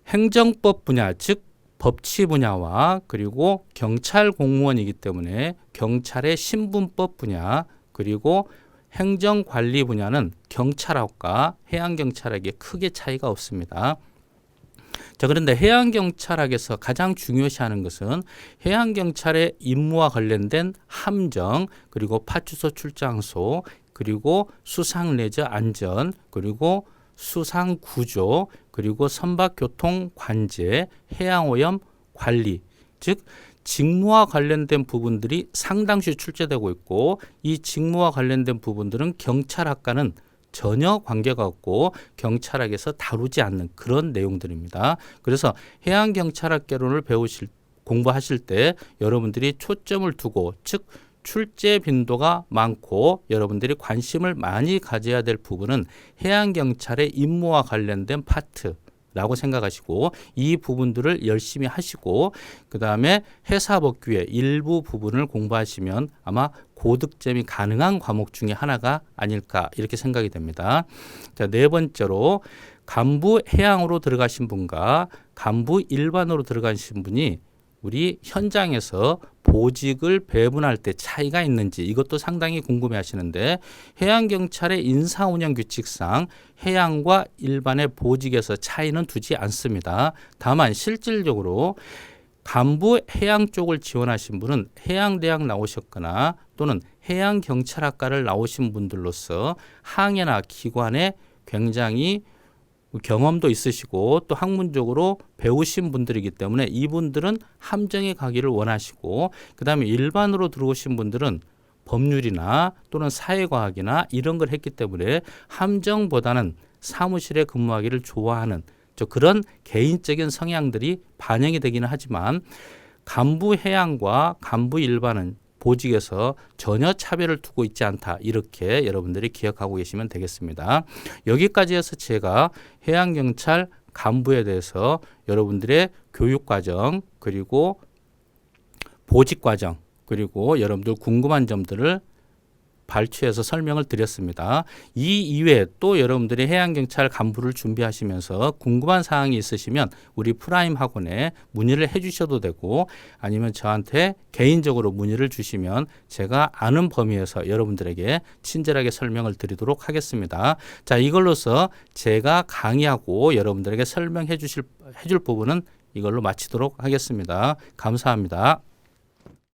행정법 분야, 즉 법치 분야와 그리고 경찰 공무원이기 때문에 경찰의 신분법 분야 그리고 행정관리 분야는 경찰학과 해양경찰학에 크게 차이가 없습니다. 자, 그런데 해양경찰학에서 가장 중요시하는 것은 해양경찰의 임무와 관련된 함정 그리고 파출소 출장소 그리고 수상 레저 안전 그리고 수상 구조 그리고 선박교통 관제, 해양오염 관리 즉 직무와 관련된 부분들이 상당수 출제되고 있고 이 직무와 관련된 부분들은 경찰학과는 전혀 관계가 없고 경찰학에서 다루지 않는 그런 내용들입니다. 그래서 해양경찰학개론을 공부하실 때 여러분들이 초점을 두고 즉 출제 빈도가 많고 여러분들이 관심을 많이 가져야 될 부분은 해양경찰의 임무와 관련된 파트라고 생각하시고 이 부분들을 열심히 하시고 그 다음에 해사법규의 일부 부분을 공부하시면 아마 고득점이 가능한 과목 중에 하나가 아닐까 이렇게 생각이 됩니다. 자, 네 번째로 간부 해양으로 들어가신 분과 간부 일반으로 들어가신 분이 우리 현장에서 보직을 배분할 때 차이가 있는지 이것도 상당히 궁금해 하시는데 해양경찰의 인사운영 규칙상 해양과 일반의 보직에서 차이는 두지 않습니다. 다만 실질적으로 간부 해양 쪽을 지원하신 분은 해양대학 나오셨거나 또는 해양경찰학과를 나오신 분들로서 항해나 기관에 굉장히 경험도 있으시고 또 학문적으로 배우신 분들이기 때문에 이분들은 함정에 가기를 원하시고 그다음에 일반으로 들어오신 분들은 법률이나 또는 사회과학이나 이런 걸 했기 때문에 함정보다는 사무실에 근무하기를 좋아하는 그런 개인적인 성향들이 반영이 되기는 하지만 간부 해양과 간부 일반은 보직에서 전혀 차별을 두고 있지 않다. 이렇게 여러분들이 기억하고 계시면 되겠습니다. 여기까지 해서 제가 해양경찰 간부에 대해서 여러분들의 교육과정 그리고 보직과정 그리고 여러분들 궁금한 점들을 발췌해서 설명을 드렸습니다. 이 이외에 또 여러분들이 해양경찰 간부를 준비하시면서 궁금한 사항이 있으시면 우리 프라임 학원에 문의를 해주셔도 되고 아니면 저한테 개인적으로 문의를 주시면 제가 아는 범위에서 여러분들에게 친절하게 설명을 드리도록 하겠습니다. 자, 이걸로서 제가 강의하고 여러분들에게 설명해 주실 부분은 이걸로 마치도록 하겠습니다. 감사합니다.